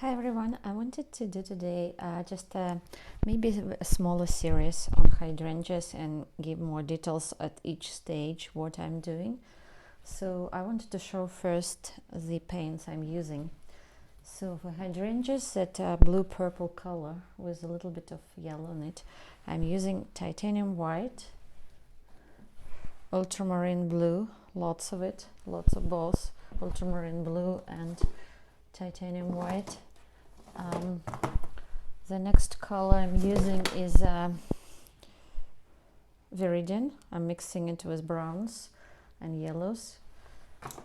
Hi everyone, I wanted to do today just maybe a smaller series on hydrangeas and give more details at each stage what I'm doing. So I wanted to show first the paints I'm using. So for hydrangeas that blue-purple color with a little bit of yellow in it, I'm using titanium white, ultramarine blue, lots of it, lots of both, ultramarine blue and titanium white. The next color I'm using is viridian. I'm mixing it with browns and yellows,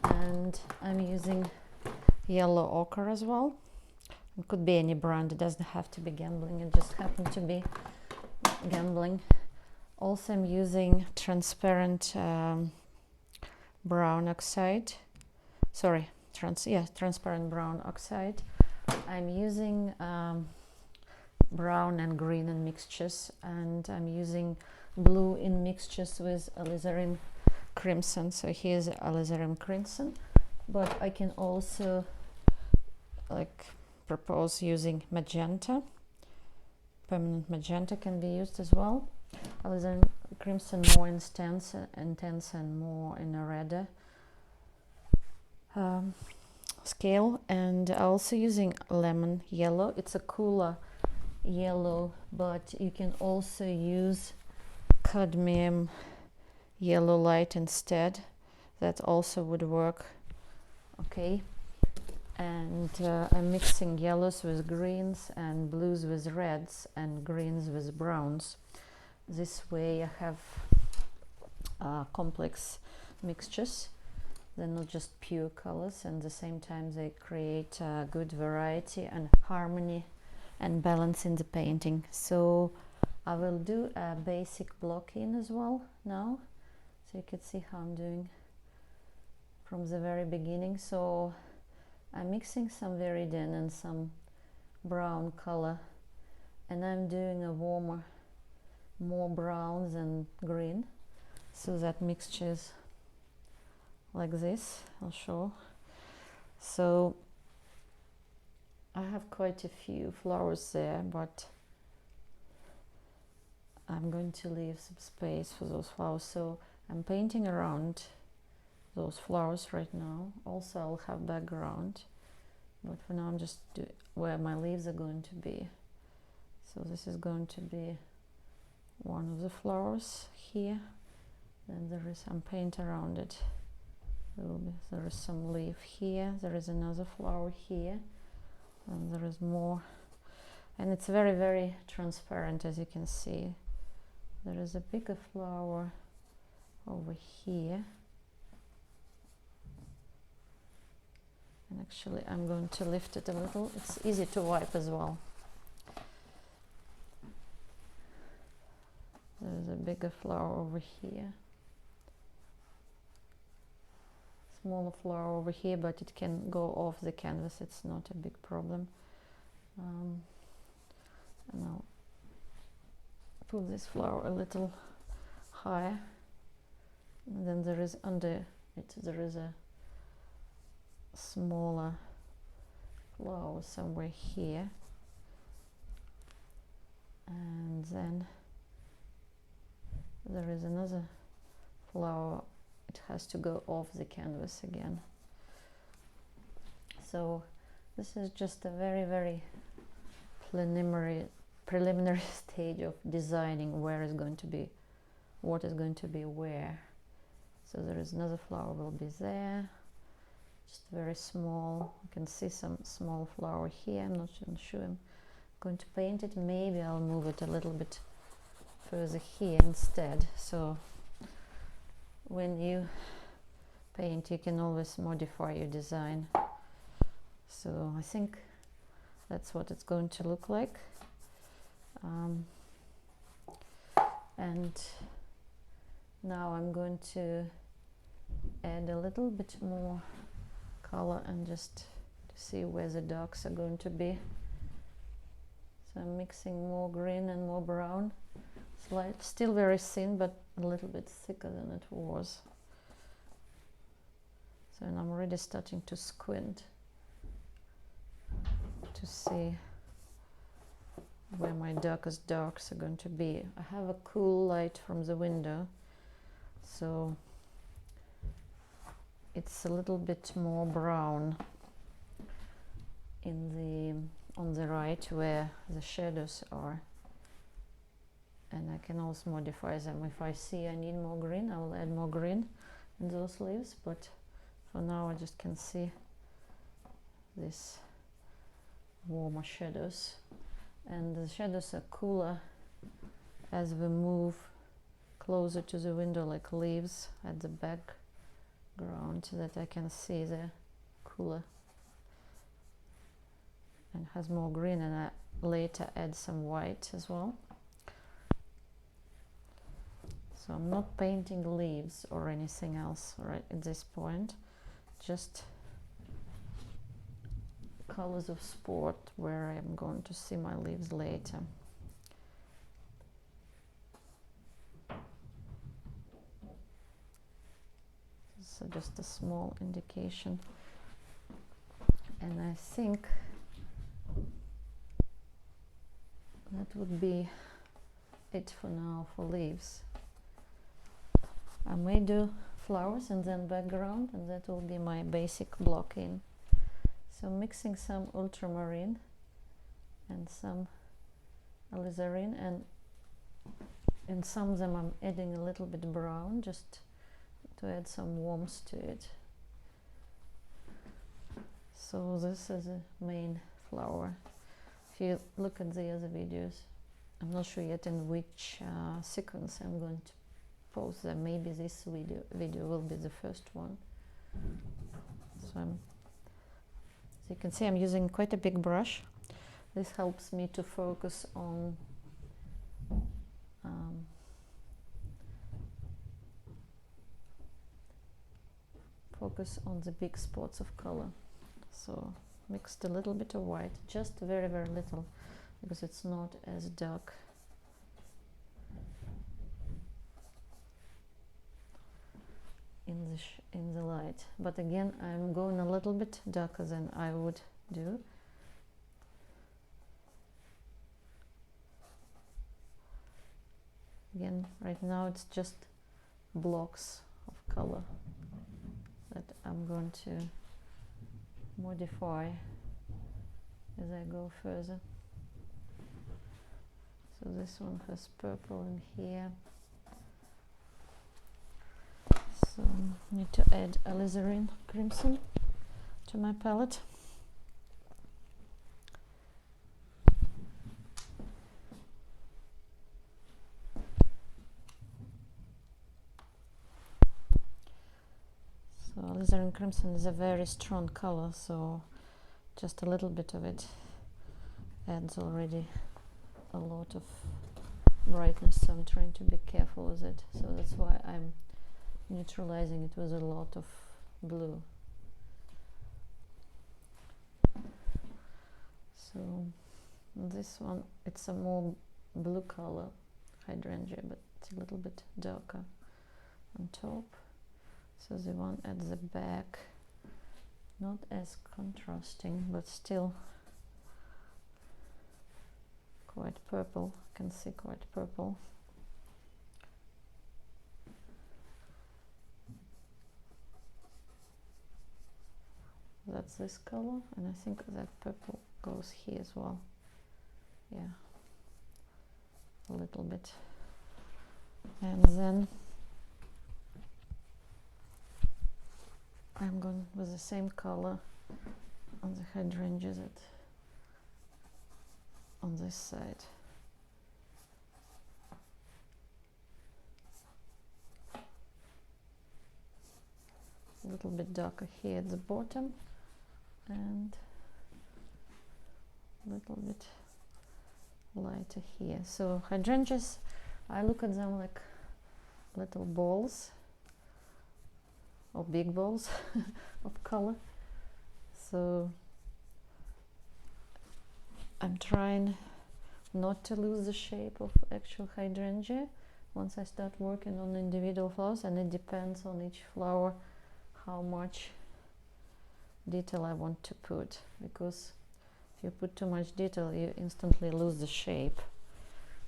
and I'm using yellow ochre as well. It could be any brand, it doesn't have to be Gamblin, it just happened to be Gamblin. Also I'm using transparent brown oxide, transparent brown oxide. I'm using brown and green in mixtures, and I'm using blue in mixtures with alizarin crimson. So here's alizarin crimson, but I can also propose using magenta. Permanent magenta can be used as well. Alizarin crimson more intense and more in a redder scale, and also using lemon yellow. It's a cooler yellow, but you can also use cadmium yellow light instead. That also would work okay. And I'm mixing yellows with greens and blues with reds and greens with browns. This way I have complex mixtures. They're not just pure colors, and at the same time they create good variety and harmony and balance in the painting. So I will do a basic block in as well now, so you can see how I'm doing from the very beginning. So I'm mixing some viridian and some brown color, and I'm doing a warmer, more browns and green, so that mixture is like this. I'll show. So I have quite a few flowers there, but I'm going to leave some space for those flowers, so I'm painting around those flowers right now. Also I'll have background, but for now I'm just doing where my leaves are going to be. So this is going to be one of the flowers here, then there is some paint around it. There is some leaf here, there is another flower here, and there is more, and it's very, very transparent, as you can see. There is a bigger flower over here, and actually I'm going to lift it a little. It's easy to wipe as well. There is a bigger flower over here, smaller flower over here, but it can go off the canvas, it's not a big problem. And I'll put this flower a little higher, and then there is under it, there is a smaller flower somewhere here, and then there is another flower. It has to go off the canvas again. So this is just a very, very preliminary stage of designing where is going to be, what is going to be where. So there is another flower will be there, just very small. You can see some small flower here. I'm not sure I'm going to paint it. Maybe I'll move it a little bit further here instead. So when you paint, you can always modify your design. So I think that's what it's going to look like. And now I'm going to add a little bit more color and just to see where the darks are going to be. So I'm mixing more green and more brown. Still very thin, but a little bit thicker than it was. So I'm already starting to squint. to see where my darkest darks are going to be. I have a cool light from the window, so it's a little bit more brown on the right where the shadows are, and I can also modify them. If I see I need more green, I will add more green in those leaves, but for now I just can see these warmer shadows, and the shadows are cooler as we move closer to the window, like leaves at the background, that I can see they're cooler and has more green, and I later add some white as well. So I'm not painting leaves or anything else right at this point, just colors of sport where I'm going to see my leaves later. So just a small indication, and I think that would be it for now for leaves. I may do flowers and then background, and that will be my basic block in. So mixing some ultramarine and some alizarin, and in some of them I'm adding a little bit brown just to add some warmth to it. So this is a main flower. If you look at the other videos, I'm not sure yet in which sequence I'm going to post them. Maybe this video will be the first one. So as you can see, I'm using quite a big brush. This helps me to focus on the big spots of color. So mixed a little bit of white, just very, very little, because it's not as dark. In the light, but again I'm going a little bit darker than I would do. Again, right now it's just blocks of color that I'm going to modify as I go further. So this one has purple in here. So I need to add alizarin crimson to my palette. So alizarin crimson is a very strong color, so just a little bit of it adds already a lot of brightness, so I'm trying to be careful with it. So that's why I'm neutralizing it with a lot of blue. So this one, it's a more blue color hydrangea, but it's a little bit darker on top. So the one at the back, not as contrasting, but still quite purple. I can see quite purple. That's this color, and I think that purple goes here as well. Yeah, a little bit. And then I'm going with the same color on the hydrangeas on this side. A little bit darker here at the bottom, and a little bit lighter here. So hydrangeas, I look at them like little balls or big balls of color. So I'm trying not to lose the shape of actual hydrangea once I start working on individual flowers, and it depends on each flower how much detail I want to put, because If you put too much detail, you instantly lose the shape.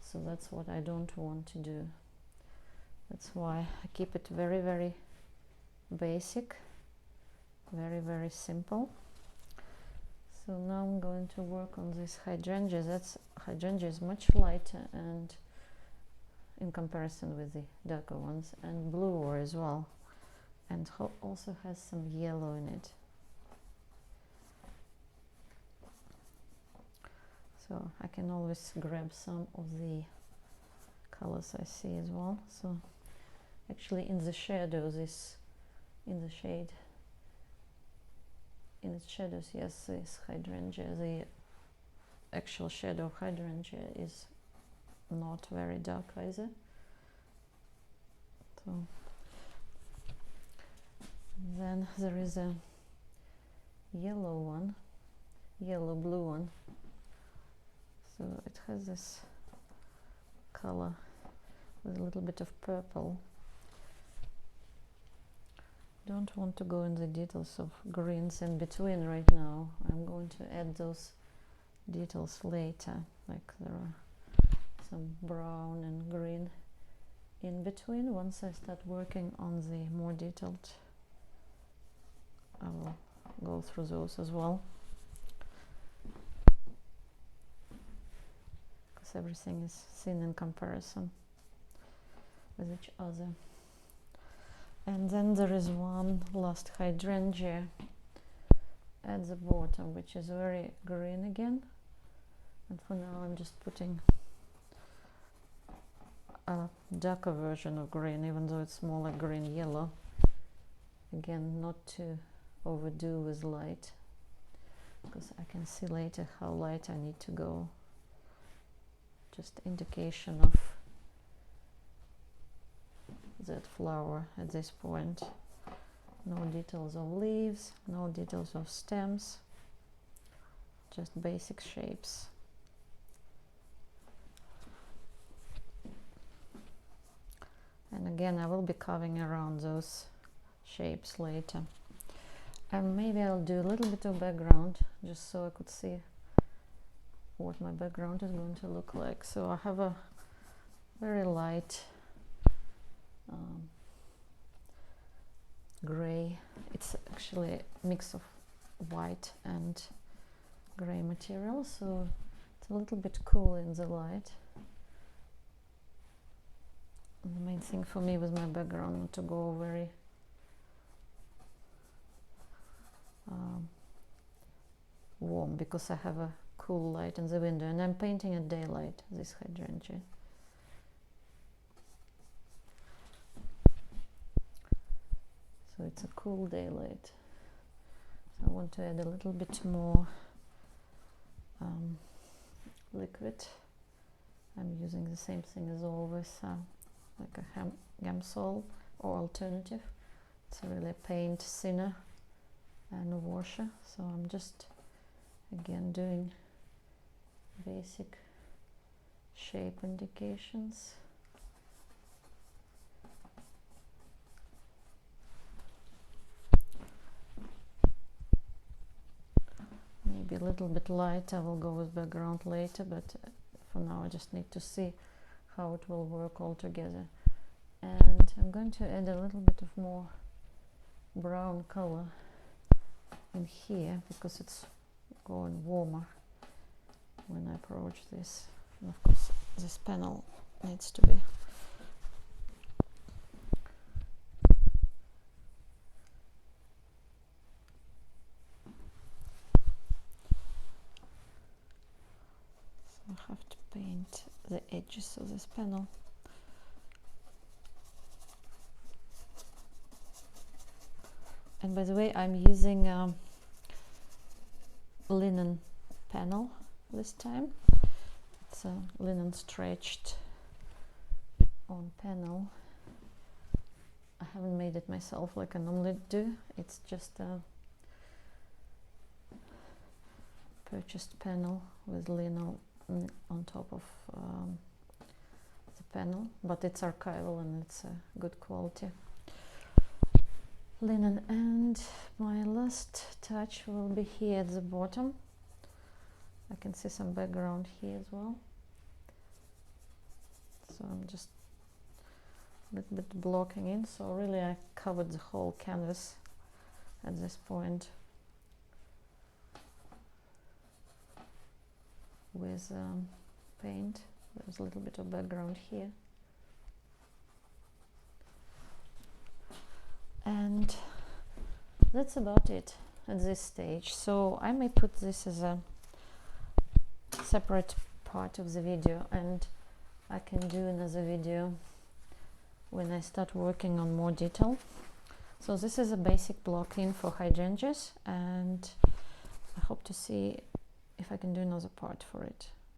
So that's what I don't want to do. That's why I keep it very, very basic, very, very simple. So now I'm going to work on this hydrangea. Hydrangea is much lighter and in comparison with the darker ones, and bluer as well, and also has some yellow in it. So I can always grab some of the colors I see as well. So actually in the shadows, in the shade, in its shadows, yes, this hydrangea, the actual shadow of hydrangea is not very dark either. So then there is a yellow one, yellow blue one. So it has this color with a little bit of purple. Don't want to go in the details of greens in between right now. I'm going to add those details later, like there are some brown and green in between. Once I start working on the more detailed, I will go through those as well, because everything is seen in comparison with each other. And then there is one last hydrangea at the bottom, which is very green again, and for now I'm just putting a darker version of green, even though it's more like green yellow. Again, not to overdo with light, because I can see later how light I need to go. Just indication of that flower at this point. No details of leaves, no details of stems, just basic shapes. And again, I will be carving around those shapes later. And maybe I'll do a little bit of background, just so I could see what my background is going to look like. So I have a very light gray. It's actually a mix of white and gray material, so it's a little bit cool in the light. And the main thing for me with my background, not to go very warm, because I have a cool light in the window, and I'm painting at daylight this hydrangea. So it's a cool daylight. So I want to add a little bit more liquid. I'm using the same thing as always, like a Gamsol or alternative. It's really a paint thinner and a washer. So I'm just again doing basic shape indications. Maybe a little bit light, I will go with background later, but for now I just need to see how it will work all together. And I'm going to add a little bit of more brown color in here, because it's going warmer when I approach this. And of course this panel needs to be I have to paint the edges of this panel. And by the way, I'm using linen panel this time. It's a linen stretched on panel. I haven't made it myself like I normally do. It's just a purchased panel with linen on top of the panel, but it's archival and it's good quality linen. And my last touch will be here at the bottom. I can see some background here as well. So I'm just a little bit blocking in. So really I covered the whole canvas at this point with paint. There's a little bit of background here. And that's about it at this stage. So I may put this as a separate part of the video, and I can do another video when I start working on more detail. So this is a basic block-in for hydrangeas, and I hope to see if I can do another part for it.